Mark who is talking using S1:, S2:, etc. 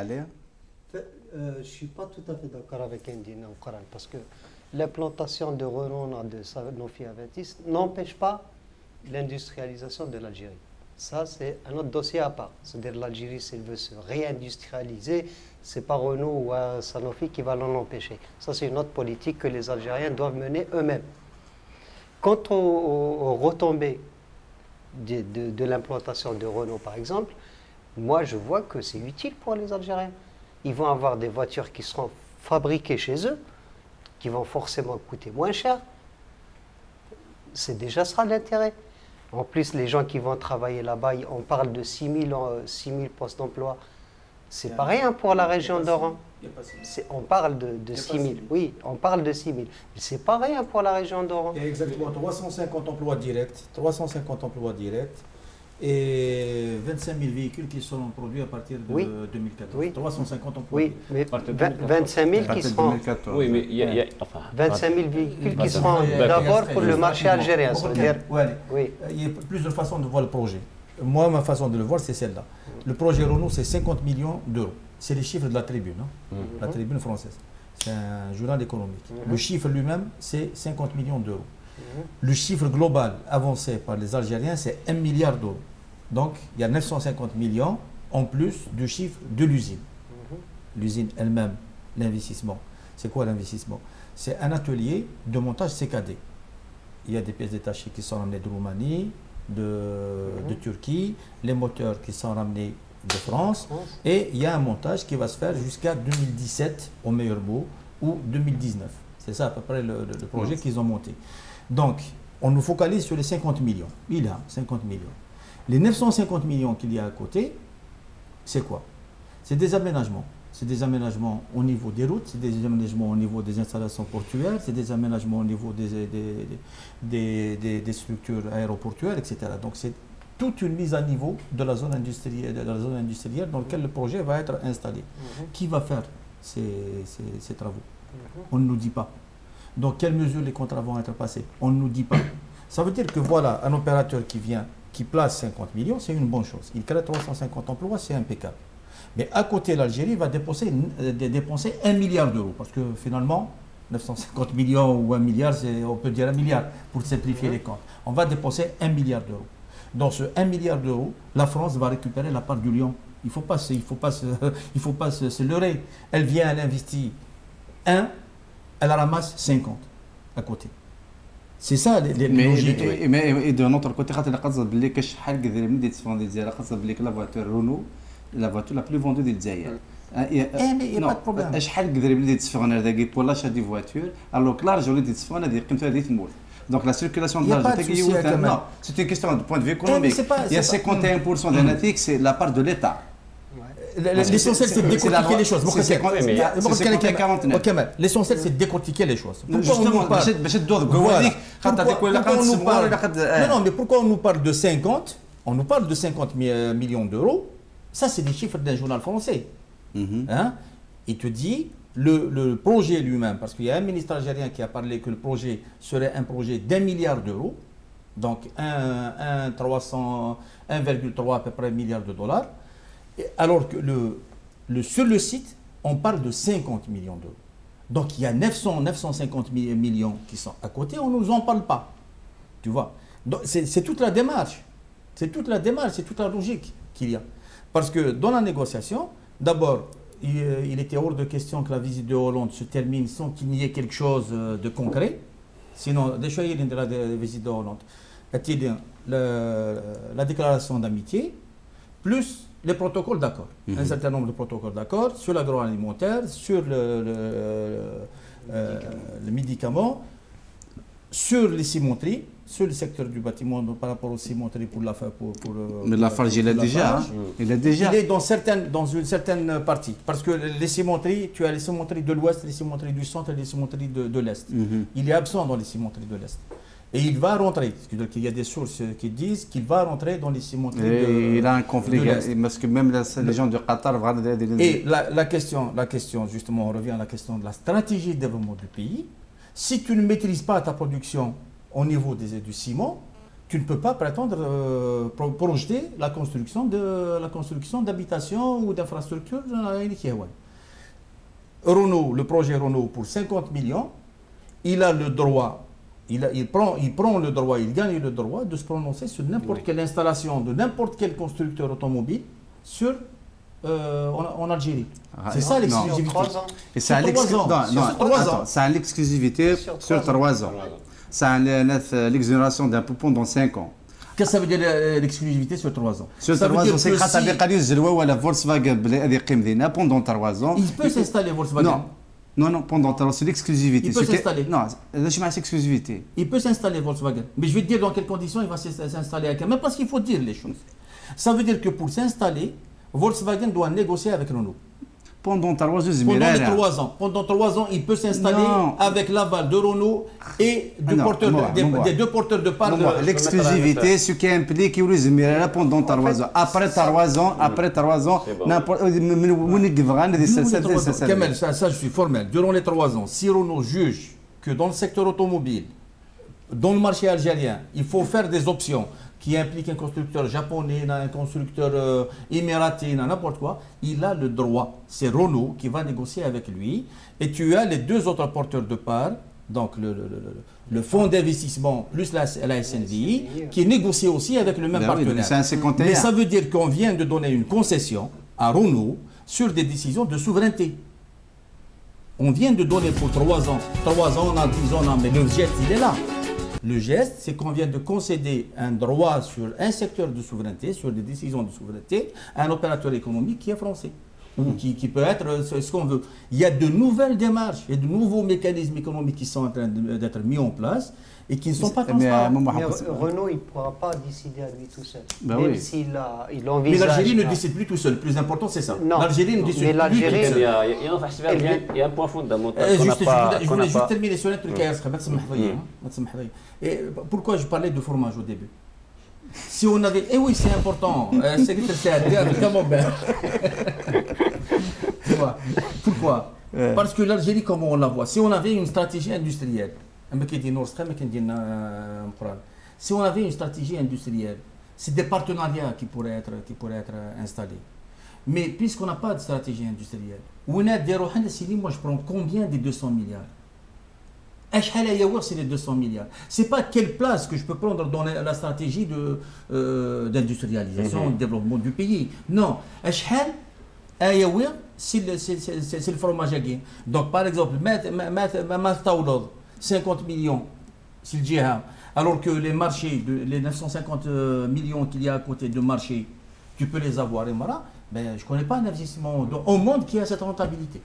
S1: عليها.
S2: Je ne suis pas tout à fait d'accord avec Indina Coran parce que l'implantation de Renault de Sanofi Aventis n'empêche pas l'industrialisation de l'Algérie. Ça, c'est un autre dossier à part. C'est-à-dire l'Algérie, s'il veut se réindustrialiser, ce n'est pas Renault ou Sanofi qui va l'en empêcher. Ça, c'est une autre politique que les Algériens doivent mener eux-mêmes. Quant aux retombées de l'implantation de Renault, par exemple, moi, je vois que c'est utile pour les Algériens. Ils vont avoir des voitures qui seront fabriquées chez eux, qui vont forcément coûter moins cher. C'est déjà ça l'intérêt. En plus, les gens qui vont travailler là-bas, on parle de 6 000 postes d'emploi. C'est pas rien pour la région d'Oran. On parle de 6 000. Oui, on parle de 6 000. Mais c'est pas rien pour la région d'Oran.
S3: Il y a exactement 350 emplois directs, 350 emplois directs et 25 000 véhicules qui seront produits à partir de 2014.
S2: Oui.
S3: 350 emplois.
S2: Oui, mais 25 000 qui seront.
S1: Oui, mais
S4: il y a enfin,
S2: 25 000 véhicules qui seront d'abord pour le marché algérien. Ça veut dire,
S3: oui. Il y a plusieurs façons de voir le projet. Moi, ma façon de le voir, c'est celle-là. Le projet Renault, c'est 50 millions d'euros. C'est les chiffres de la Tribune, la Tribune française. C'est un journal économique. Le chiffre lui-même, c'est 50 millions d'euros. Le chiffre global avancé par les Algériens, c'est 1 milliard d'euros. Donc, il y a 950 millions en plus du chiffre de l'usine. L'usine elle-même, l'investissement. C'est quoi l'investissement? C'est un atelier de montage CKD. Il y a des pièces détachées qui sont ramenées de Roumanie, de Turquie, les moteurs qui sont ramenés de France, et il y a un montage qui va se faire jusqu'à 2017 au meilleur bout, ou 2019. C'est ça à peu près le projet qu'ils ont monté. Donc, on nous focalise sur les 50 millions. Il y a 50 millions. Les 950 millions qu'il y a à côté, c'est quoi? C'est des aménagements. C'est des aménagements au niveau des routes, c'est des aménagements au niveau des installations portuaires, c'est des aménagements au niveau des structures aéroportuaires, etc. Donc c'est toute une mise à niveau de la zone industrielle, dans laquelle le projet va être installé. Qui va faire ces travaux? On ne nous dit pas. Dans quelles mesures les contrats vont être passés? On ne nous dit pas. Ça veut dire que voilà, un opérateur qui vient, qui place 50 millions, c'est une bonne chose. Il crée 350 emplois, c'est impeccable. Mais à côté, l'Algérie va dépenser 1 milliard d'euros. Parce que finalement, 950 millions ou 1 milliard, on peut dire 1 milliard pour simplifier les comptes. On va dépenser 1 milliard d'euros. Dans ce 1 milliard d'euros, la France va récupérer la part du lion. Il ne faut pas se leurrer. Elle vient, elle investit 1, elle ramasse 50 à côté. C'est ça les logiques.
S1: Mais de notre côté, quand on a dit que شحال قدر من يتفاوض ديالها خاصة بلي لا فواتور رونو la voiture la plus vendue ديال الجزائر.
S3: Mais il n'y a pas de problème.
S1: شحال قدر من يتفاوض هذا pour l'achat des voitures alors que l'argent اللي يتفاوض هذه قيمته هذه تموت. Donc la circulation de l'argent, c'est une question de point de vue économique. Il y a 51% de l'ATIC, c'est la part de l'État.
S3: L'essentiel, c'est de décortiquer les choses. L'essentiel, c'est de décortiquer les choses. Non, mais pourquoi on nous parle de 50? On nous parle de 50 millions d'euros. Ça, c'est des chiffres d'un journal français. Il te dit le projet lui-même, parce qu'il y a un ministre algérien qui a parlé que le projet serait un projet d'1 milliard d'euros, donc 1,3 à peu près milliard de dollars. Alors que sur le site, on parle de 50 millions d'euros. Donc il y a 950 millions qui sont à côté, on ne nous en parle pas. Tu vois? C'est toute la démarche. C'est toute la démarche, c'est toute la logique qu'il y a. Parce que dans la négociation, d'abord, il était hors de question que la visite de Hollande se termine sans qu'il n'y ait quelque chose de concret. Sinon, déjà, il y a la visite de Hollande. La déclaration d'amitié, plus les protocoles d'accord. Un certain nombre de protocoles d'accord sur l'agroalimentaire, sur le médicament, sur les cimenteries, sur le secteur du bâtiment par rapport aux cimenteries pour la
S1: Mais Lafarge, il a déjà.
S3: Il est dans une certaine partie. Parce que les cimenteries, tu as les cimenteries de l'Ouest, les cimenteries du Centre et les cimenteries de l'Est. Il est absent dans les cimenteries de l'Est. Et il va rentrer. Il y a des sources qui disent qu'il va rentrer dans les cimenteries
S1: il a un conflit, parce que même les gens du Qatar vont...
S3: Et la question, justement, on revient à la question de la stratégie de développement du pays. Si tu ne maîtrises pas ta production au niveau du ciment, tu ne peux pas prétendre projeter la construction d'habitations ou d'infrastructures. Renault, le projet Renault pour 50 millions, il a le droit, il prend le droit, il gagne le droit de se prononcer sur n'importe quelle installation de n'importe quel constructeur automobile en Algérie. C'est ça l'exclusivité.
S1: Et ça a l'exclusivité sur 3 ans. Ça a l'exonération d'impôts pendant 5 ans.
S3: Qu'est-ce que ça veut dire l'exclusivité sur 3 ans?
S1: Sur 3 ans, c'est grâce à la Volkswagen pendant 3 ans.
S3: Il peut s'installer Volkswagen.
S1: Non, pendant 3 ans, c'est l'exclusivité.
S3: Il peut s'installer.
S1: Non, c'est exclusivité.
S3: Il peut s'installer Volkswagen. Mais je vais te dire dans quelles conditions il va s'installer avec même parce qu'il faut dire les choses. Ça veut dire que pour s'installer, Volkswagen doit négocier avec Renault.
S1: Pendant 3 ans.
S3: Pendant 3 ans, il peut s'installer avec l'aval de Renault et des deux porteurs de parts.
S1: L'exclusivité, ce qui implique qu'il y pendant 3 ans. Après 3 ans,
S3: Kamel, ça je suis formel. Durant les 3 ans, si Renault juge que dans le secteur automobile, dans le marché algérien, il faut faire des options qui impliquent un constructeur japonais, un constructeur émiraté, n'importe quoi, il a le droit. C'est Renault qui va négocier avec lui. Et tu as les 2 autres porteurs de parts, donc le fonds d'investissement plus la SNVI, qui négocie aussi avec le même partenaire. Mais ça veut dire qu'on vient de donner une concession à Renault sur des décisions de souveraineté. On vient de donner pour 3 ans. 3 ans, on a 10 ans, mais le geste, il est là. Le geste, c'est qu'on vient de concéder un droit sur un secteur de souveraineté, sur des décisions de souveraineté, à un opérateur économique qui est français, ou qui peut être ce qu'on veut. Il y a de nouvelles démarches et de nouveaux mécanismes économiques qui sont en train d'être mis en place et qui ne sont pas transparents.
S2: Mais Renault, il ne pourra pas décider à lui tout seul. Même s'il envisage...
S3: Mais l'Algérie ne décide plus tout seul. Le plus important, c'est ça. L'Algérie ne décide plus tout seul.
S4: Il y a un point fondamental.
S3: Je voulais juste terminer sur un truc. Pourquoi je parlais de fromage au début? Si on avait... Eh oui, c'est important. C'est un camembert. Pourquoi? Parce que l'Algérie, comment on la voit? Si on avait une stratégie industrielle, si on avait une stratégie industrielle, c'est des partenariats qui pourraient être installés. Mais puisqu'on n'a pas de stratégie industrielle, moi je prends combien des 200 milliards? C'est les 200 milliards. C'est pas quelle place que je peux prendre dans la stratégie d'industrialisation, de développement du pays. Non. C'est le fromage à gain. Donc par exemple, 50 millions, c'est le djihad. Alors que les marchés, les 950 millions qu'il y a à côté de marché, tu peux les avoir. Et voilà, ben, je ne connais pas un investissement au monde qui a cette rentabilité.